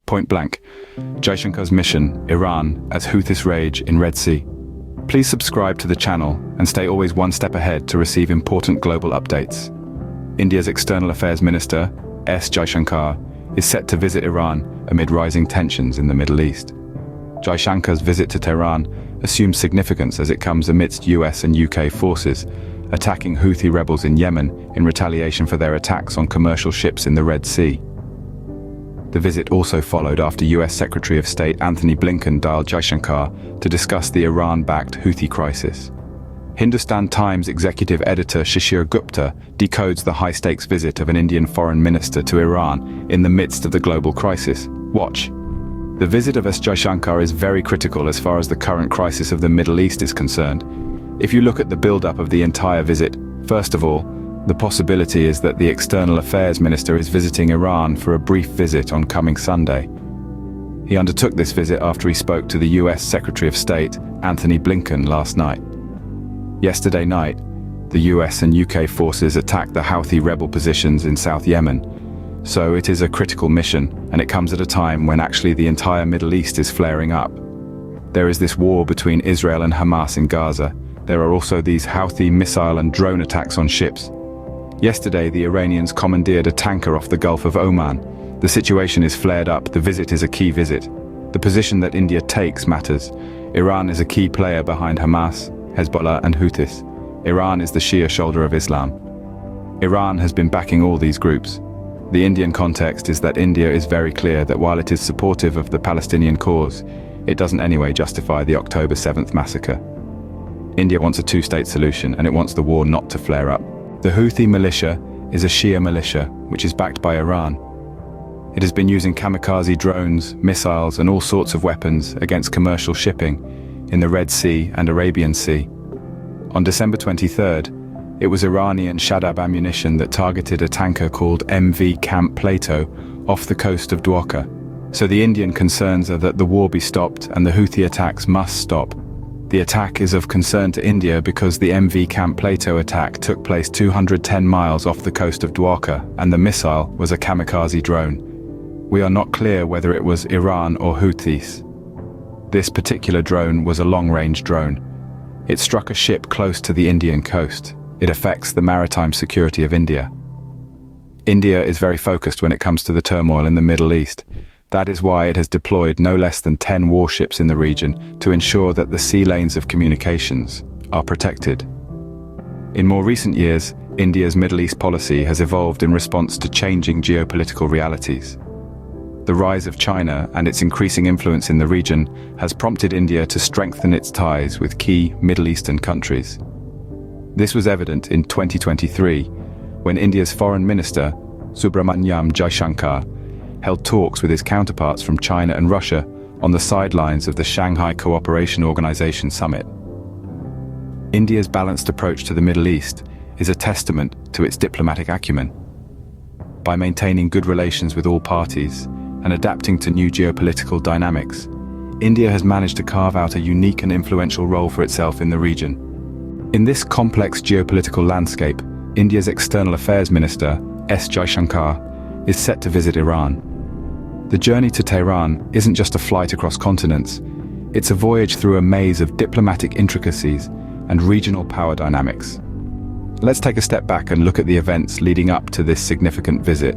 Point blank. Jaishankar's mission, Iran, as Houthis rage in Red Sea. Please subscribe to the channel and stay always one step ahead to receive important global updates. India's External Affairs Minister, S. Jaishankar, is set to visit Iran amid rising tensions in the Middle East. Jaishankar's visit to Tehran assumes significance as it comes amidst US and UK forces attacking Houthi rebels in Yemen in retaliation for their attacks on commercial ships in the Red Sea. The visit also followed after US Secretary of State Anthony Blinken dialed Jaishankar to discuss the Iran-backed Houthi crisis. Hindustan Times executive editor Shishir Gupta decodes the high-stakes visit of an Indian foreign minister to Iran in the midst of the global crisis. Watch. The visit of S. Jaishankar is very critical as far as the current crisis of the Middle East is concerned. If you look at the build-up of the entire visit, first of all, the possibility is that the External Affairs Minister is visiting Iran for a brief visit on coming Sunday. He undertook this visit after he spoke to the US Secretary of State Anthony Blinken last night. Yesterday night, the US and UK forces attacked the Houthi rebel positions in South Yemen. So it is a critical mission, and it comes at a time when actually the entire Middle East is flaring up. There is this war between Israel and Hamas in Gaza. There are also these Houthi missile and drone attacks on ships. Yesterday, the Iranians commandeered a tanker off the Gulf of Oman. The situation is flared up. The visit is a key visit. The position that India takes matters. Iran is a key player behind Hamas, Hezbollah and Houthis. Iran is the Shia shoulder of Islam. Iran has been backing all these groups. The Indian context is that India is very clear that while it is supportive of the Palestinian cause, it doesn't anyway justify the October 7th massacre. India wants a two-state solution, and it wants the war not to flare up. The Houthi militia is a Shia militia, which is backed by Iran. It has been using kamikaze drones, missiles and all sorts of weapons against commercial shipping in the Red Sea and Arabian Sea. On December 23rd, it was Iranian Shaddad ammunition that targeted a tanker called MV Camp Plato off the coast of Dwarka. So the Indian concerns are that the war be stopped and the Houthi attacks must stop. The attack is of concern to India because the MV Camp Plato attack took place 210 miles off the coast of Dwarka, and the missile was a kamikaze drone. We are not clear whether it was Iran or Houthis. This particular drone was a long-range drone. It struck a ship close to the Indian coast. It affects the maritime security of India. India is very focused when it comes to the turmoil in the Middle East. That is why it has deployed no less than 10 warships in the region to ensure that the sea lanes of communications are protected. In more recent years, India's Middle East policy has evolved in response to changing geopolitical realities. The rise of China and its increasing influence in the region has prompted India to strengthen its ties with key Middle Eastern countries. This was evident in 2023, when India's Foreign Minister, Subramanyam Jaishankar, held talks with his counterparts from China and Russia on the sidelines of the Shanghai Cooperation Organization summit. India's balanced approach to the Middle East is a testament to its diplomatic acumen. By maintaining good relations with all parties and adapting to new geopolitical dynamics, India has managed to carve out a unique and influential role for itself in the region. In this complex geopolitical landscape, India's External Affairs Minister, S. Jaishankar, is set to visit Iran. The journey to Tehran isn't just a flight across continents, it's a voyage through a maze of diplomatic intricacies and regional power dynamics. Let's take a step back and look at the events leading up to this significant visit.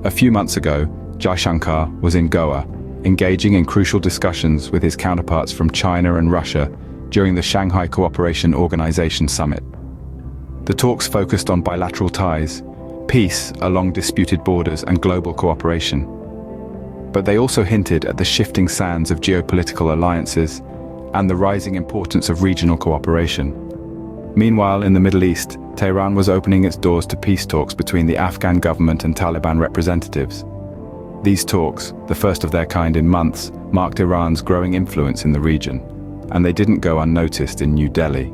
A few months ago, Jaishankar was in Goa, engaging in crucial discussions with his counterparts from China and Russia during the Shanghai Cooperation Organization summit. The talks focused on bilateral ties, peace along disputed borders and global cooperation. But they also hinted at the shifting sands of geopolitical alliances and the rising importance of regional cooperation. Meanwhile, in the Middle East, Tehran was opening its doors to peace talks between the Afghan government and Taliban representatives. These talks, the first of their kind in months, marked Iran's growing influence in the region, and they didn't go unnoticed in New Delhi.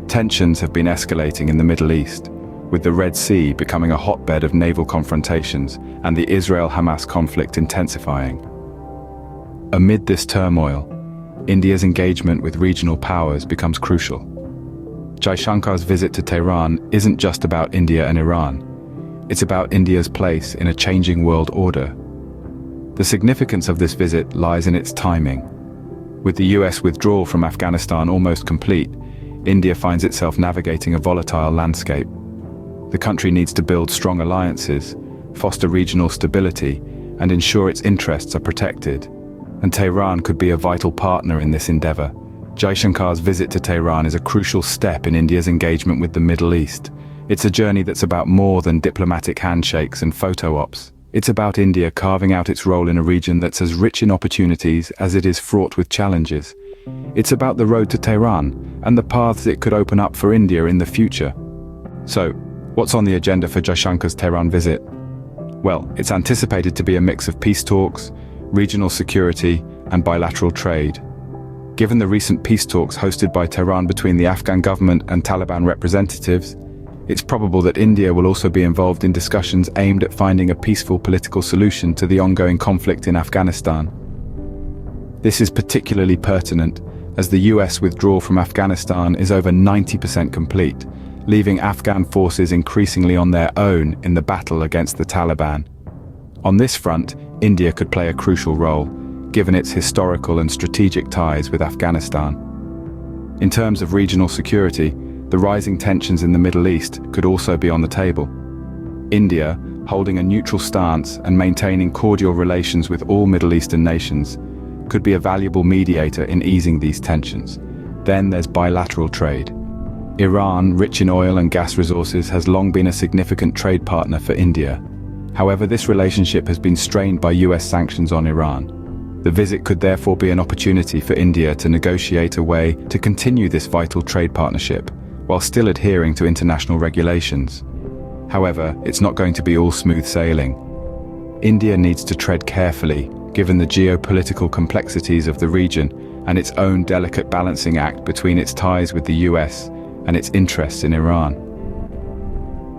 Tensions have been escalating in the Middle East, with the Red Sea becoming a hotbed of naval confrontations and the Israel-Hamas conflict intensifying. Amid this turmoil, India's engagement with regional powers becomes crucial. Jaishankar's visit to Tehran isn't just about India and Iran. It's about India's place in a changing world order. The significance of this visit lies in its timing. With the US withdrawal from Afghanistan almost complete, India finds itself navigating a volatile landscape. The country needs to build strong alliances, foster regional stability, and ensure its interests are protected. And Tehran could be a vital partner in this endeavor. Jaishankar's visit to Tehran is a crucial step in India's engagement with the Middle East. It's a journey that's about more than diplomatic handshakes and photo ops. It's about India carving out its role in a region that's as rich in opportunities as it is fraught with challenges. It's about the road to Tehran and the paths it could open up for India in the future. So, what's on the agenda for Jaishankar's Tehran visit? Well, it's anticipated to be a mix of peace talks, regional security, and bilateral trade. Given the recent peace talks hosted by Tehran between the Afghan government and Taliban representatives, it's probable that India will also be involved in discussions aimed at finding a peaceful political solution to the ongoing conflict in Afghanistan. This is particularly pertinent as the US withdrawal from Afghanistan is over 90% complete, leaving Afghan forces increasingly on their own in the battle against the Taliban. On this front, India could play a crucial role, given its historical and strategic ties with Afghanistan. In terms of regional security, the rising tensions in the Middle East could also be on the table. India, holding a neutral stance and maintaining cordial relations with all Middle Eastern nations, could be a valuable mediator in easing these tensions. Then there's bilateral trade. Iran, rich in oil and gas resources, has long been a significant trade partner for India. However, this relationship has been strained by US sanctions on Iran. The visit could therefore be an opportunity for India to negotiate a way to continue this vital trade partnership, while still adhering to international regulations. However, it's not going to be all smooth sailing. India needs to tread carefully, given the geopolitical complexities of the region and its own delicate balancing act between its ties with the US and its interests in Iran.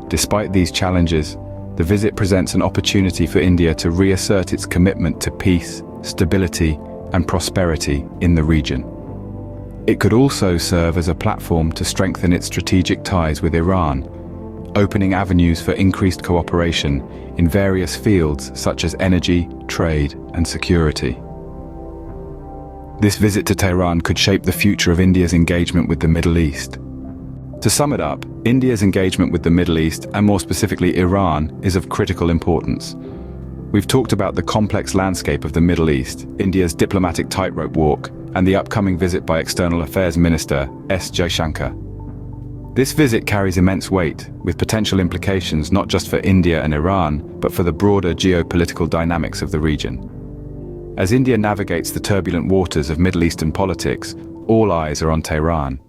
Despite these challenges, the visit presents an opportunity for India to reassert its commitment to peace, stability, and prosperity in the region. It could also serve as a platform to strengthen its strategic ties with Iran, opening avenues for increased cooperation in various fields such as energy, trade, and security. This visit to Tehran could shape the future of India's engagement with the Middle East. To sum it up, India's engagement with the Middle East, and more specifically Iran, is of critical importance. We've talked about the complex landscape of the Middle East, India's diplomatic tightrope walk, and the upcoming visit by External Affairs Minister S. Jaishankar. This visit carries immense weight, with potential implications not just for India and Iran, but for the broader geopolitical dynamics of the region. As India navigates the turbulent waters of Middle Eastern politics, all eyes are on Tehran.